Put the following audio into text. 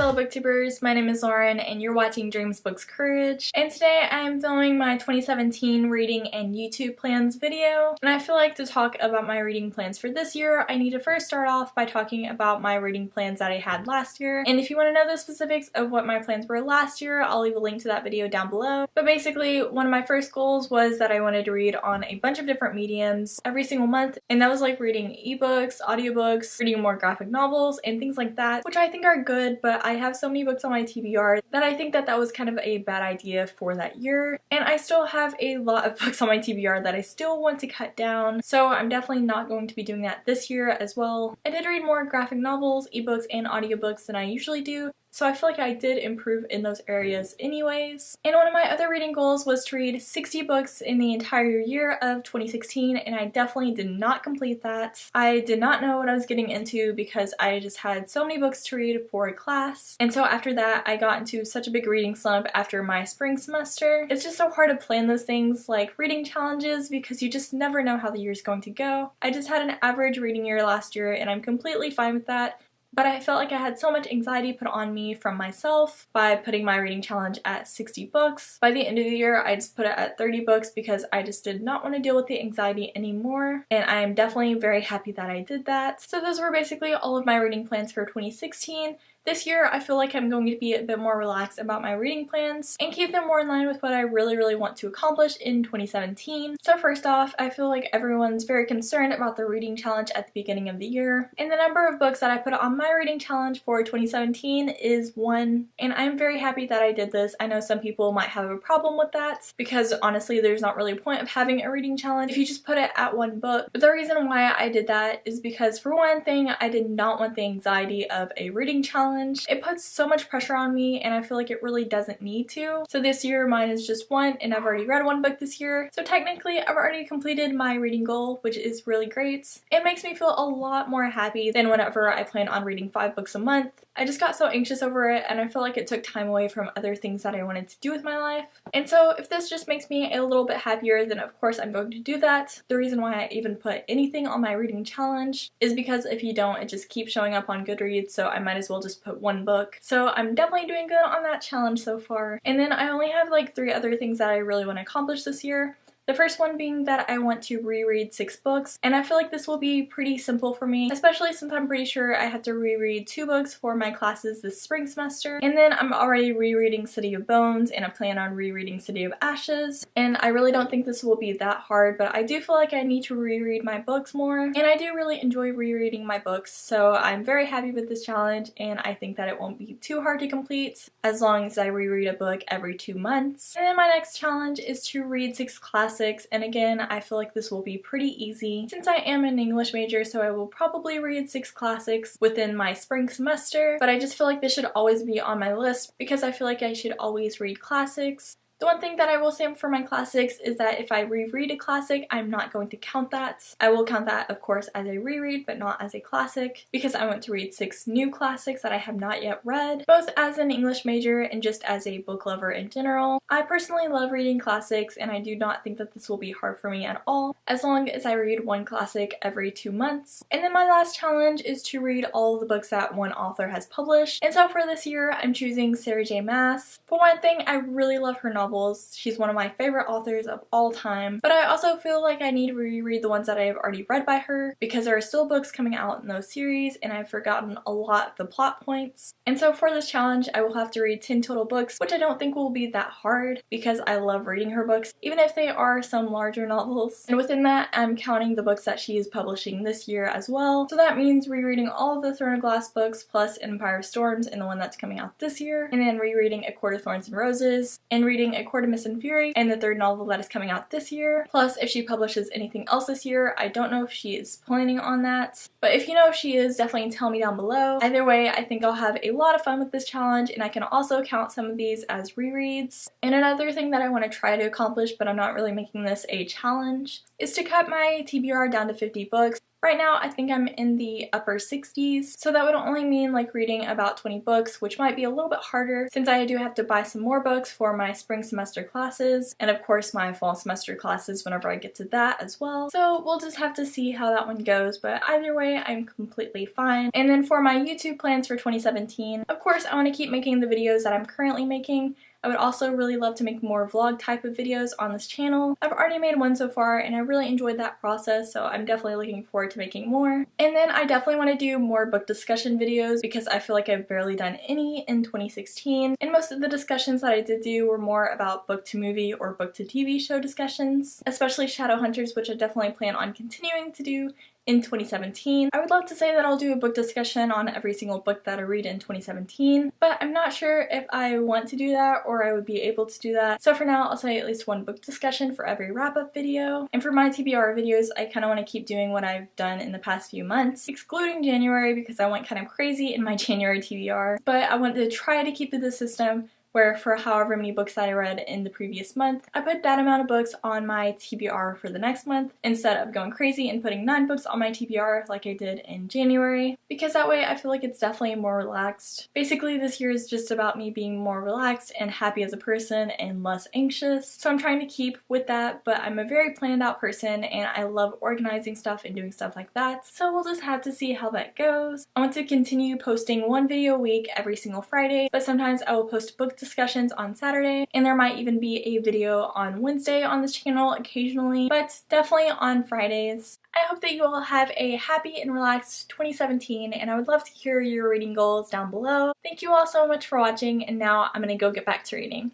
fellow booktubers, my name is Lauren and you're watching Dreams Books Courage, and today I am filming my 2017 reading and YouTube plans video. And I feel like to talk about my reading plans for this year, I need to first start off by talking about my reading plans that I had last year. And if you want to know the specifics of what my plans were last year, I'll leave a link to that video down below. But basically, one of my first goals was that I wanted to read on a bunch of different mediums every single month, and that was like reading ebooks, audiobooks, reading more graphic novels, and things like that, which I think are good, but I have so many books on my TBR that I think that that was kind of a bad idea for that year. And I still have a lot of books on my TBR that I still want to cut down, so I'm definitely not going to be doing that this year as well. I did read more graphic novels, ebooks, and audiobooks than I usually do, so I feel like I did improve in those areas anyways. And one of my other reading goals was to read 60 books in the entire year of 2016, and I definitely did not complete that. I did not know what I was getting into because I just had so many books to read for a class. And so after that, I got into such a big reading slump after my spring semester. It's just so hard to plan those things like reading challenges because you just never know how the year is going to go. I just had an average reading year last year and I'm completely fine with that. But I felt like I had so much anxiety put on me from myself by putting my reading challenge at 60 books. By the end of the year, I just put it at 30 books because I just did not want to deal with the anxiety anymore. And I am definitely very happy that I did that. So those were basically all of my reading plans for 2016. This year, I feel like I'm going to be a bit more relaxed about my reading plans and keep them more in line with what I really want to accomplish in 2017. So first off, I feel like everyone's very concerned about the reading challenge at the beginning of the year. And the number of books that I put on my reading challenge for 2017 is 1. And I'm very happy that I did this. I know some people might have a problem with that because honestly, there's not really a point of having a reading challenge if you just put it at 1 book. But the reason why I did that is because for one thing, I did not want the anxiety of a reading challenge. It puts so much pressure on me and I feel like it really doesn't need to. So this year mine is just 1 and I've already read 1 book this year. So technically I've already completed my reading goal, which is really great. It makes me feel a lot more happy than whenever I plan on reading 5 books a month. I just got so anxious over it and I feel like it took time away from other things that I wanted to do with my life. And so if this just makes me a little bit happier, then of course I'm going to do that. The reason why I even put anything on my reading challenge is because if you don't, it just keeps showing up on Goodreads, so I might as well just put 1 book. So I'm definitely doing good on that challenge so far. And then I only have like 3 other things that I really want to accomplish this year. The first one being that I want to reread 6 books, and I feel like this will be pretty simple for me, especially since I'm pretty sure I have to reread 2 books for my classes this spring semester. And then I'm already rereading City of Bones, and I plan on rereading City of Ashes, and I really don't think this will be that hard, but I do feel like I need to reread my books more, and I do really enjoy rereading my books, so I'm very happy with this challenge, and I think that it won't be too hard to complete as long as I reread a book every 2 months. And then my next challenge is to read 6 classics. And again, I feel like this will be pretty easy since I am an English major, so I will probably read 6 classics within my spring semester, but I just feel like this should always be on my list because I feel like I should always read classics. The one thing that I will say for my classics is that if I reread a classic, I'm not going to count that. I will count that, of course, as a reread, but not as a classic, because I want to read 6 new classics that I have not yet read, both as an English major and just as a book lover in general. I personally love reading classics, and I do not think that this will be hard for me at all, as long as I read 1 classic every 2 months. And then my last challenge is to read all of the books that one author has published. And so for this year, I'm choosing Sarah J. Maas. For one thing, I really love her novels. She's one of my favorite authors of all time, but I also feel like I need to reread the ones that I have already read by her because there are still books coming out in those series and I've forgotten a lot of the plot points. And so for this challenge, I will have to read 10 total books, which I don't think will be that hard because I love reading her books, even if they are some larger novels. And within that, I'm counting the books that she is publishing this year as well. So that means rereading all of the Throne of Glass books plus Empire of Storms and the one that's coming out this year, and then rereading A Court of Thorns and Roses, and reading A Court of Mist and Fury and the 3rd novel that is coming out this year. Plus, if she publishes anything else this year, I don't know if she is planning on that. But if you know if she is, definitely tell me down below. Either way, I think I'll have a lot of fun with this challenge, and I can also count some of these as rereads. And another thing that I want to try to accomplish, but I'm not really making this a challenge, is to cut my TBR down to 50 books. Right now, I think I'm in the upper 60s, so that would only mean like reading about 20 books, which might be a little bit harder since I do have to buy some more books for my spring semester classes, and of course my fall semester classes whenever I get to that as well. So we'll just have to see how that one goes, but either way, I'm completely fine. And then for my YouTube plans for 2017, of course I want to keep making the videos that I'm currently making. I would also really love to make more vlog type of videos on this channel. I've already made one so far and I really enjoyed that process, so I'm definitely looking forward to making more. And then I definitely want to do more book discussion videos because I feel like I've barely done any in 2016, and most of the discussions that I did do were more about book to movie or book to TV show discussions, especially Shadowhunters, which I definitely plan on continuing to do in 2017. I would love to say that I'll do a book discussion on every single book that I read in 2017, but I'm not sure if I want to do that or I would be able to do that. So for now, I'll say at least one book discussion for every wrap-up video. And for my TBR videos, I kind of want to keep doing what I've done in the past few months, excluding January because I went kind of crazy in my January TBR, but I want to try to keep to the system where for however many books that I read in the previous month, I put that amount of books on my TBR for the next month instead of going crazy and putting 9 books on my TBR like I did in January, because that way I feel like it's definitely more relaxed. Basically, this year is just about me being more relaxed and happy as a person and less anxious, so I'm trying to keep with that, but I'm a very planned out person and I love organizing stuff and doing stuff like that, so we'll just have to see how that goes. I want to continue posting one video a week every single Friday, but sometimes I will post book discussions on Saturday, and there might even be a video on Wednesday on this channel occasionally, but definitely on Fridays. I hope that you all have a happy and relaxed 2017, and I would love to hear your reading goals down below. Thank you all so much for watching, and now I'm gonna go get back to reading.